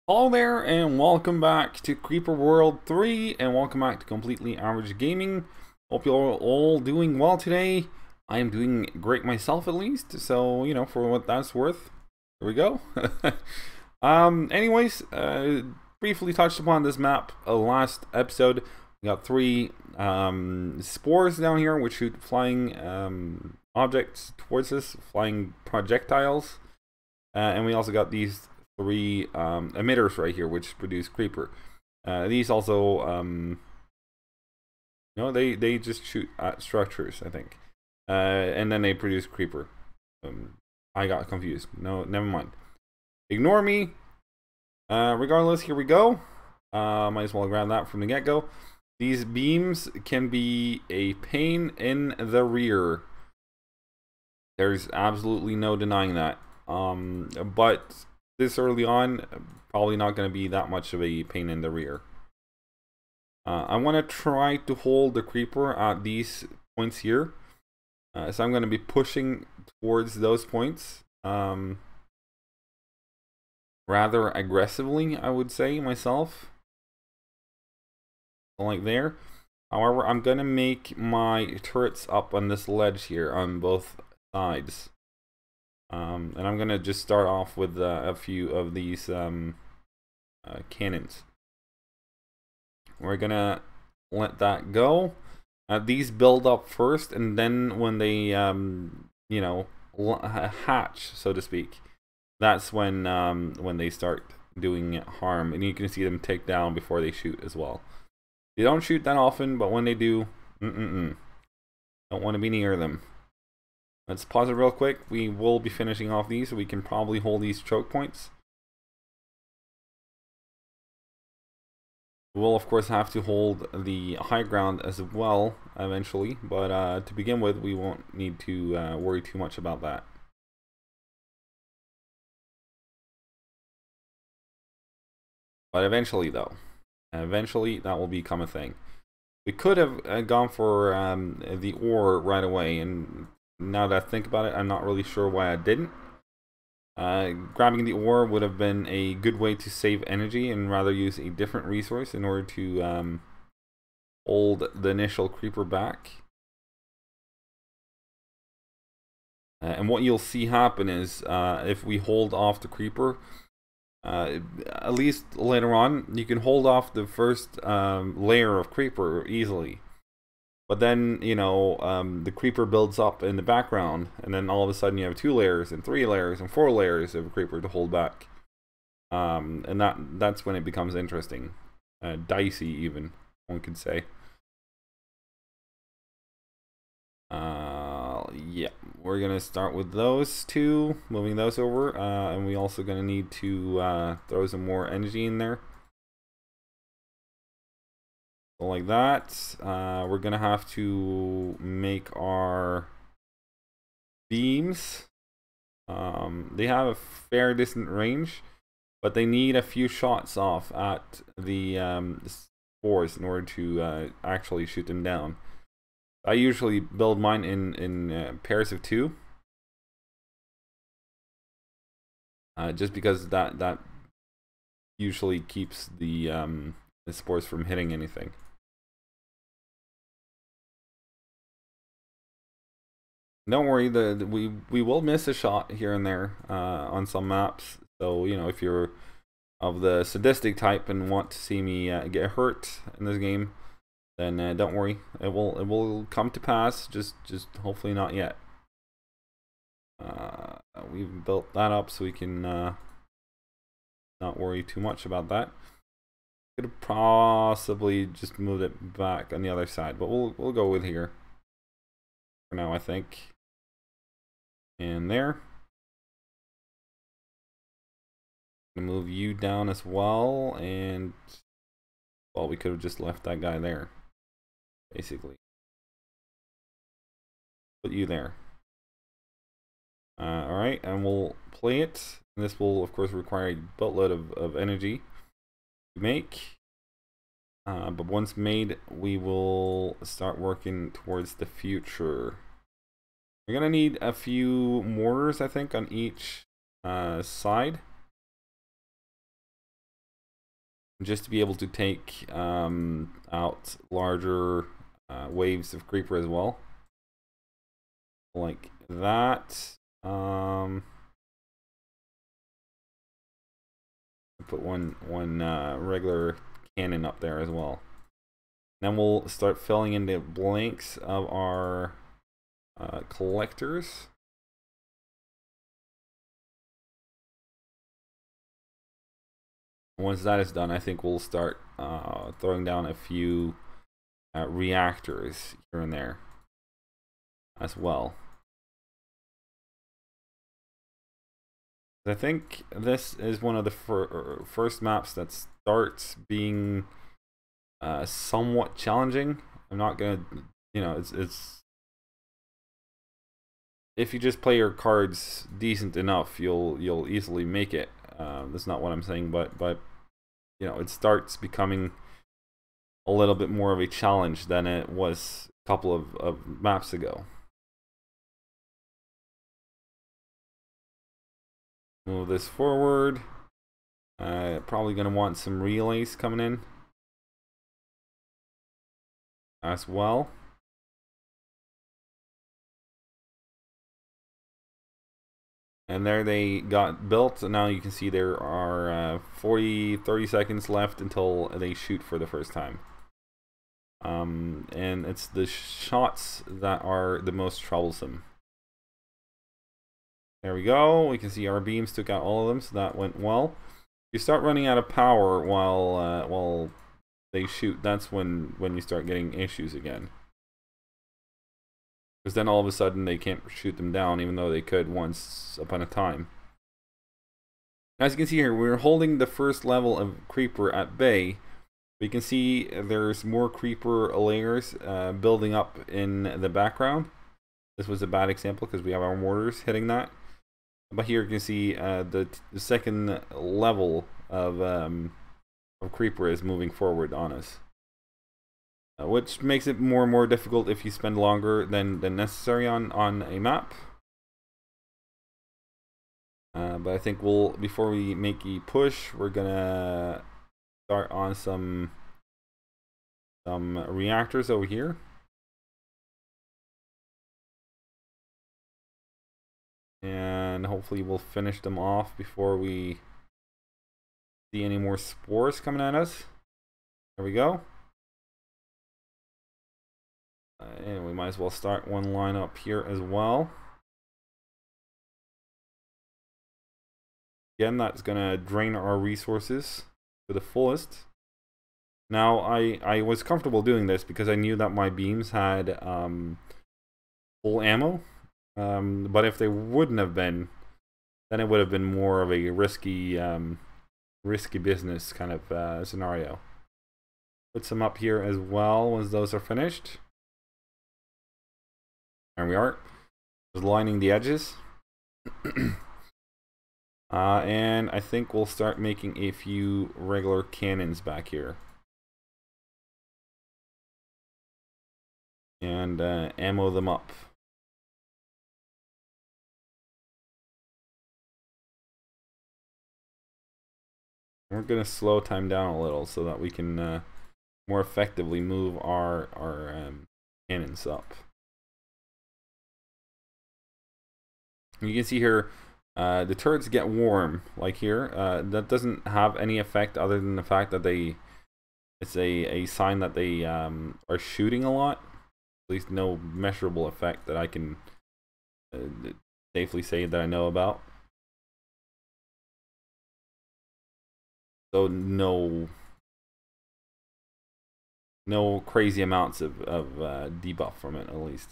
Hello there, and welcome back to Creeper World 3, and welcome back to Completely Average Gaming. Hope you're all doing well today. I am doing great myself, at least, so, for what that's worth. Here we go. Anyways, briefly touched upon this map last episode. We got three spores down here, which shoot flying objects towards us, flying projectiles. And we also got these three emitters right here, which produce creeper. These also, they just shoot at structures, I think, and then they produce creeper. I got confused. No, never mind. Ignore me. Regardless, here we go. Might as well grab that from the get-go. These beams can be a pain in the rear. There's absolutely no denying that. But this early on, probably not going to be that much of a pain in the rear. I want to try to hold the creeper at these points here. So I'm going to be pushing towards those points rather aggressively, I would say, myself. Like there. However, I'm going to make my turrets up on this ledge here on both sides. And I'm gonna just start off with a few of these cannons. We're gonna let that go. These build up first, and then when they hatch, so to speak, that's when they start doing harm, and you can see them take down before they shoot as well. They don't shoot that often, but when they do, don't want to be near them. Let's pause it real quick. We will be finishing off these, so we can probably hold these choke points. We'll of course have to hold the high ground as well eventually, but to begin with, we won't need to worry too much about that. But eventually, though, that will become a thing. We could have gone for the ore right away, and now that I think about it, I'm not really sure why I didn't. Grabbing the ore would have been a good way to save energy and rather use a different resource in order to hold the initial creeper back. And what you'll see happen is if we hold off the creeper, at least later on, you can hold off the first layer of creeper easily. But then, the creeper builds up in the background, and then all of a sudden you have 2 layers, and 3 layers, and 4 layers of creeper to hold back. And that's when it becomes interesting. Dicey, even, one could say. Yeah, we're going to start with those two, moving those over, and we also going to need to throw some more energy in there. Like that. We're gonna have to make our beams. They have a fair distant range, but they need a few shots off at the spores in order to actually shoot them down. I usually build mine in pairs of 2, just because that usually keeps the spores from hitting anything. Don't worry, we will miss a shot here and there on some maps. So if you're of the sadistic type and want to see me get hurt in this game, then don't worry, it will come to pass. Just hopefully not yet. We've built that up so we can not worry too much about that. Could have possibly just moved it back on the other side, but we'll go with here for now, I think. And there. Move you down as well, and well, we could have just left that guy there, basically. Put you there. Alright, and we'll play it. And this will, of course, require a boatload of energy to make. But once made, we will start working towards the future. We're gonna need a few mortars, I think, on each side. just to be able to take out larger waves of creeper as well, like that. Put one regular cannon up there as well. Then we'll start filling in the blanks of our collectors. Once that is done, I think we'll start throwing down a few reactors here and there as well. I think this is one of the first maps that starts being somewhat challenging. I'm not gonna, you know, it's if you just play your cards decent enough, you'll easily make it. That's not what I'm saying, but you know, it starts becoming a little bit more of a challenge than it was a couple of maps ago. Move this forward. Probably gonna want some relays coming in as well. And there they got built, and now you can see there are 30 seconds left until they shoot for the first time. And it's the shots that are the most troublesome. There we go. We can see our beams took out all of them, so that went well. You start running out of power while they shoot. That's when you start getting issues again. Because then all of a sudden they can't shoot them down, even though they could once upon a time. As you can see here, we're holding the first level of creeper at bay. We can see there's more creeper layers building up in the background. This was a bad example because we have our mortars hitting that. But here you can see the second level of creeper is moving forward on us. Which makes it more and more difficult if you spend longer than necessary on a map. But I think before we make a push, we're gonna start on some reactors over here. And hopefully we'll finish them off before we see any more spores coming at us. There we go. And we might as well start one line up here as well. Again, that's gonna drain our resources to the fullest. Now I was comfortable doing this because I knew that my beams had full ammo. But if they wouldn't have been, then it would have been more of a risky business kind of scenario. Put some up here as well once those are finished. There we are. Just lining the edges. And I think we'll start making a few regular cannons back here. And ammo them up. We're going to slow time down a little so that we can more effectively move our cannons up. You can see here the turrets get warm, like here. That doesn't have any effect other than the fact that it's a sign that they are shooting a lot. At least no measurable effect that I can safely say that I know about. So no crazy amounts of debuff from it, at least.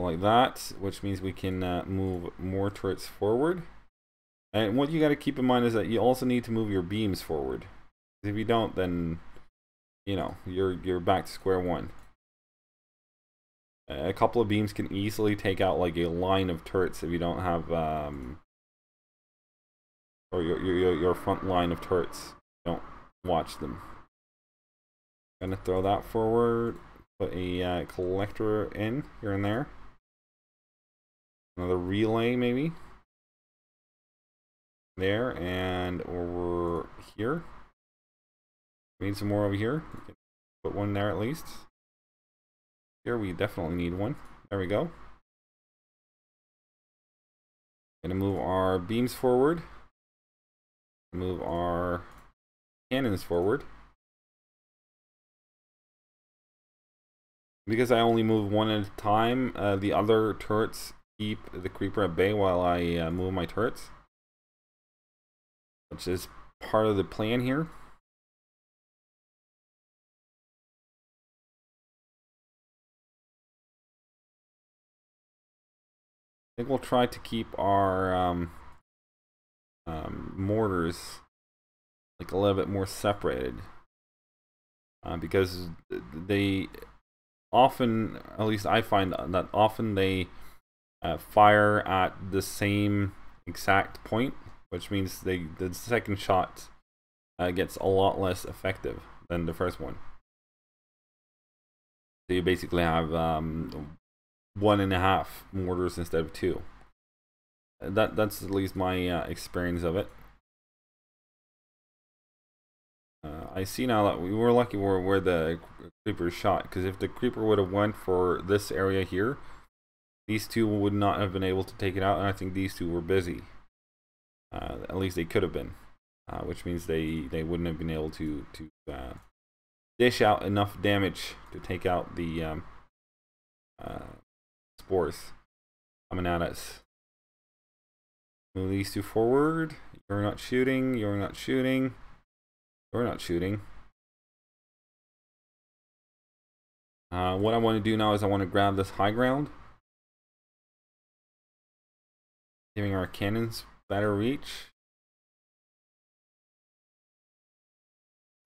Like that, which means we can move more turrets forward. And what you got to keep in mind is that you also need to move your beams forward. If you don't, then you know you're back to square one. A couple of beams can easily take out like a line of turrets if you don't have or your front line of turrets. Don't watch them. Gonna throw that forward. Put a collector in here and there. Another relay maybe. there, and over here. We need some more over here. We can put one there at least. Here we definitely need one. There we go. Gonna move our beams forward. Move our cannons forward. Because I only move one at a time, the other turrets keep the creeper at bay while I move my turrets. Which is part of the plan here. I think we'll try to keep our mortars like a little bit more separated. Because they often, at least I find that often they fire at the same exact point, which means the second shot gets a lot less effective than the first one. So you basically have 1.5 mortars instead of 2. That's at least my experience of it. I see now that we were lucky where the creeper shot, because if the creeper would have went for this area here, these two would not have been able to take it out, and I think these two were busy. At least they could have been, which means they wouldn't have been able to dish out enough damage to take out the spores coming at us. Move these two forward. You're not shooting. You're not shooting. You're not shooting. What I want to do now is I want to grab this high ground, giving our cannons better reach.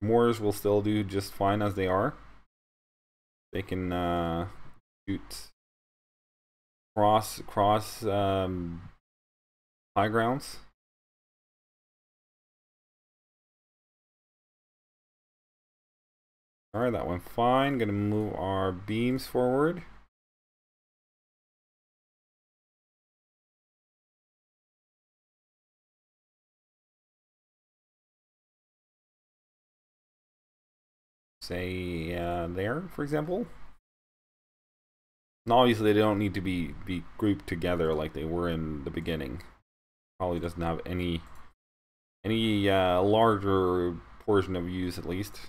Mortars will still do just fine as they are. They can shoot cross high grounds. Alright, that went fine. Gonna move our beams forward. Say there, for example. And obviously they don't need to be grouped together like they were in the beginning. Probably doesn't have any larger portion of use, at least.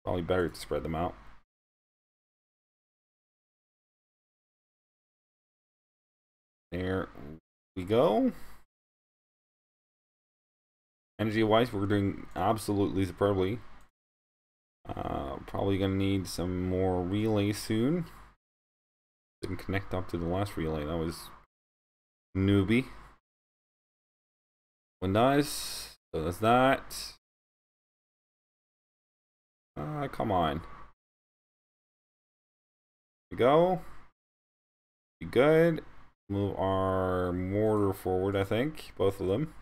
Probably better to spread them out. There we go. Energy wise, we're doing absolutely superbly. Probably gonna need some more relay soon. Didn't connect up to the last relay. That was newbie. One dies. So that's that. Come on. Here we go. Be good. Move our mortar forward, I think. Both of them.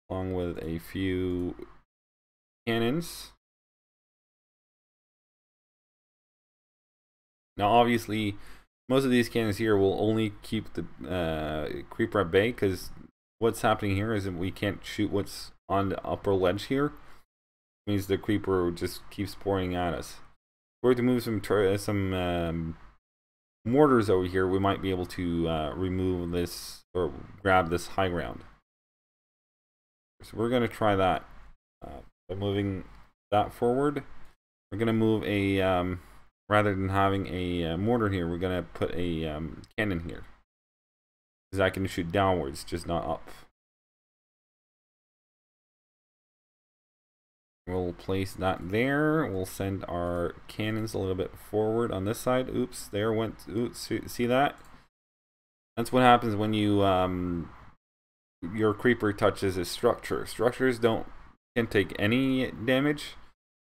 Along with a few cannons. Now obviously most of these cannons here will only keep the creeper at bay, because what's happening here is that we can't shoot what's on the upper ledge here. It means the creeper just keeps pouring at us. If we're to move some mortars over here, we might be able to remove this or grab this high ground. So we're going to try that. By moving that forward, we're going to move a rather than having a mortar here, we're going to put a cannon here, because I can shoot downwards, just not up. We'll place that there. We'll send our cannons a little bit forward on this side. Oops, there went. Oops, see that? That's what happens when you your creeper touches a structure. Structures can take any damage,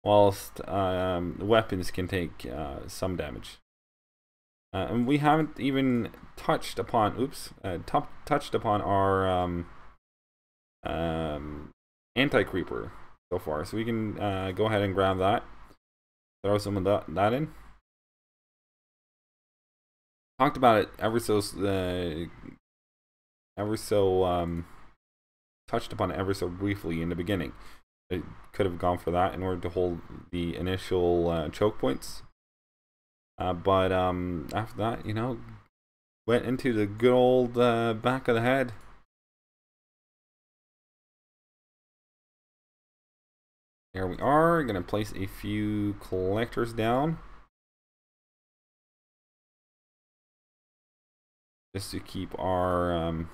whilst weapons can take some damage. And we haven't even touched upon touched upon our anti-creeper so far, so we can go ahead and grab that, throw some of that in. talked about it ever so touched upon it ever so briefly in the beginning. It could have gone for that in order to hold the initial choke points. But after that, you know, went into the good old back of the head. There we are. Gonna place a few collectors down, just to keep our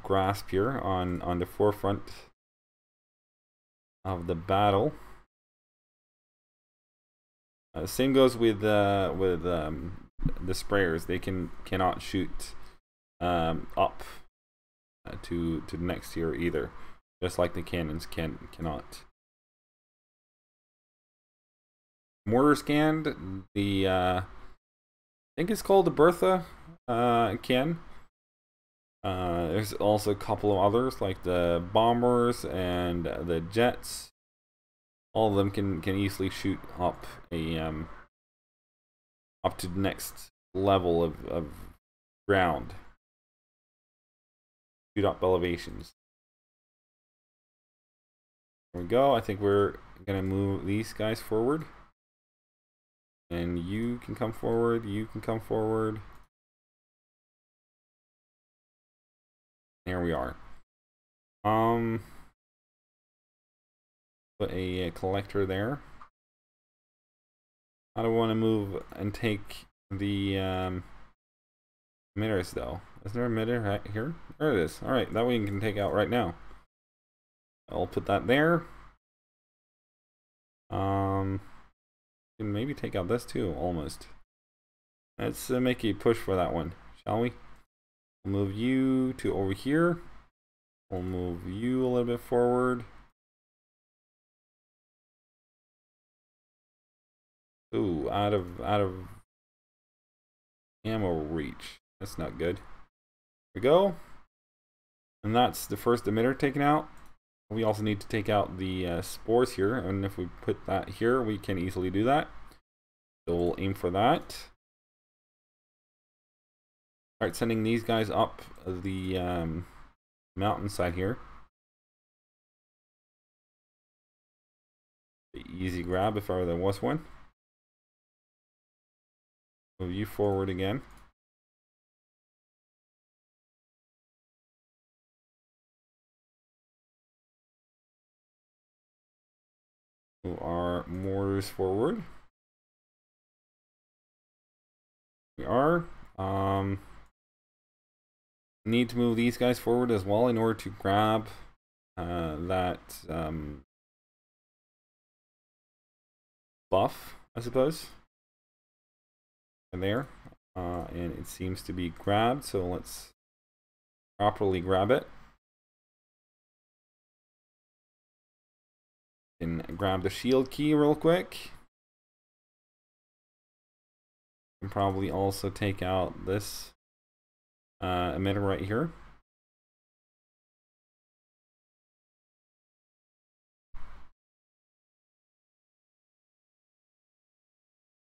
grasp here on the forefront of the battle. Same goes with the sprayers. They cannot shoot up to the next tier either, just like the cannons cannot. Mortar scanned the I think it's called the Bertha can. There's also a couple of others like the bombers and the jets. All of them can easily shoot up up to the next level of ground. Shoot up elevations. There we go. I think we're gonna move these guys forward. And you can come forward, you can come forward. There we are. Put a collector there. I don't want to move and take the emitters though. Is there a emitter right here? There it is. Alright, that way you can take out right now. I'll put that there. Can maybe take out this too, almost. Let's make a push for that one, shall we? We'll move you to over here. We'll move you a little bit forward. Ooh, out of ammo reach. That's not good. There we go. And that's the first emitter taken out. We also need to take out the spores here, and if we put that here, we can easily do that. So we'll aim for that. Alright, sending these guys up the mountainside here. Easy grab if ever there was one. Move you forward again. Move our mortars forward. We are. Need to move these guys forward as well in order to grab that buff, I suppose. And there. And it seems to be grabbed, so let's properly grab it. And grab the shield key real quick. And probably also take out this emitter right here.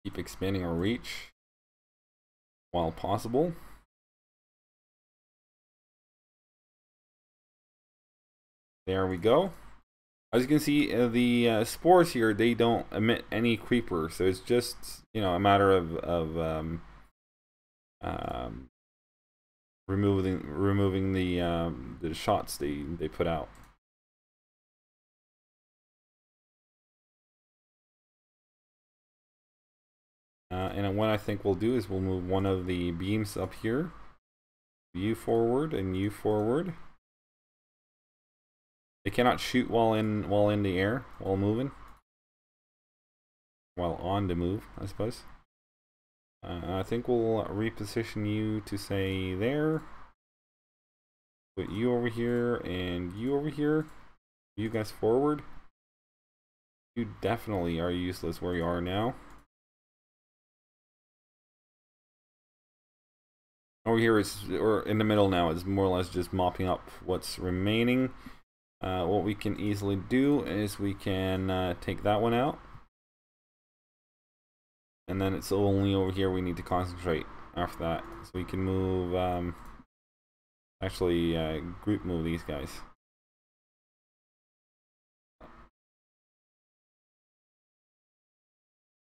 Keep expanding our reach while possible. There we go. As you can see, the spores here, they don't emit any creeper, so it's just, you know, a matter of removing the shots they put out. And what I think we'll do is we'll move one of the beams up here, you forward and you forward. They cannot shoot while in the air, while moving, while on the move, I suppose. I think we'll reposition you to say there. Put you over here and you over here. You guys forward. You definitely are useless where you are now. Over here is, or in the middle now, is more or less just mopping up what's remaining. What we can easily do is we can take that one out. And then it's only over here we need to concentrate after that. So we can move, actually group move these guys.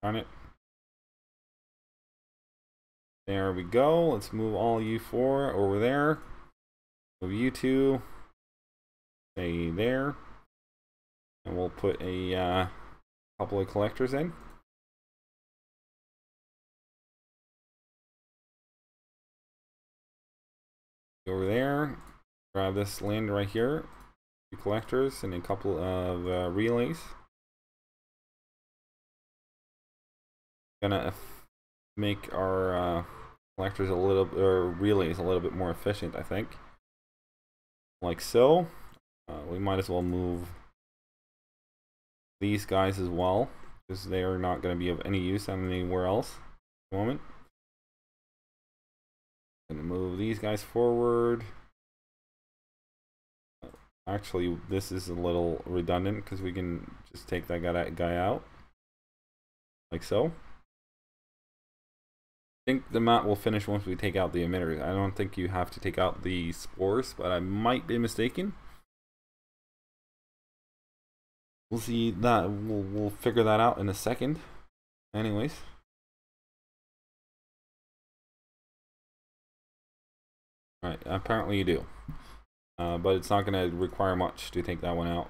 Darn it. There we go. Let's move all U4 over there. Move U2. Stay there. And we'll put a couple of collectors in. Over there. Grab this land right here. 2 collectors and a couple of relays. Gonna make our collectors a little, or relays a little bit more efficient, I think. Like so. We might as well move these guys as well, because they are not going to be of any use anywhere else at the moment. Gonna move these guys forward. Actually, this is a little redundant because we can just take that guy out, like so. I think the map will finish once we take out the emitters. I don't think you have to take out the spores, but I might be mistaken. We'll see that. We'll figure that out in a second. Anyways. Alright, apparently you do. But it's not going to require much to take that one out.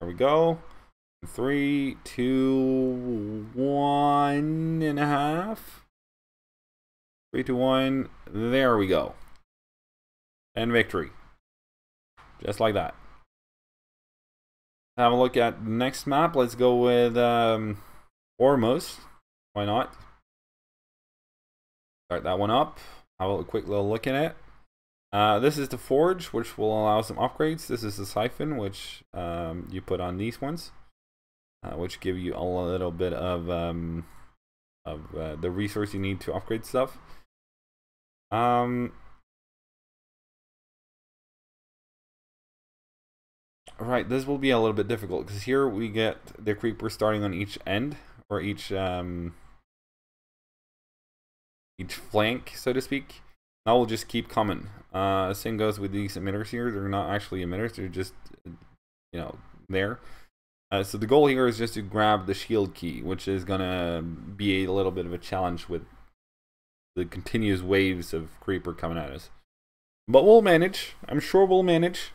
There we go. 3, 2, 1.5. 3, 2, 1. There we go. And victory. Just like that. Have a look at the next map. Let's go with Ormos. Why not? Start that one up. Have a quick little look at it. This is the forge, which will allow some upgrades. This is the siphon, which you put on these ones, which give you a little bit of the resource you need to upgrade stuff. Right, this will be a little bit difficult because here we get the creeper starting on each end, or each flank, so to speak. That will just keep coming. Same goes with these emitters here. They're not actually emitters, they're just, you know, there. So the goal here is just to grab the shield key, which is gonna be a little bit of a challenge with the continuous waves of creeper coming at us. But we'll manage. I'm sure we'll manage.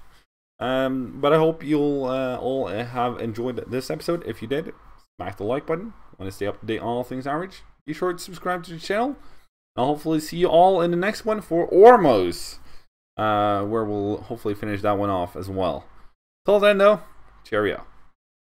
But I hope you'll all have enjoyed this episode. If you did, smack the like button. Want to stay up to date on all things average? Be sure to subscribe to the channel. I'll hopefully see you all in the next one for Ormos, where we'll hopefully finish that one off as well. Till then, though, cheerio.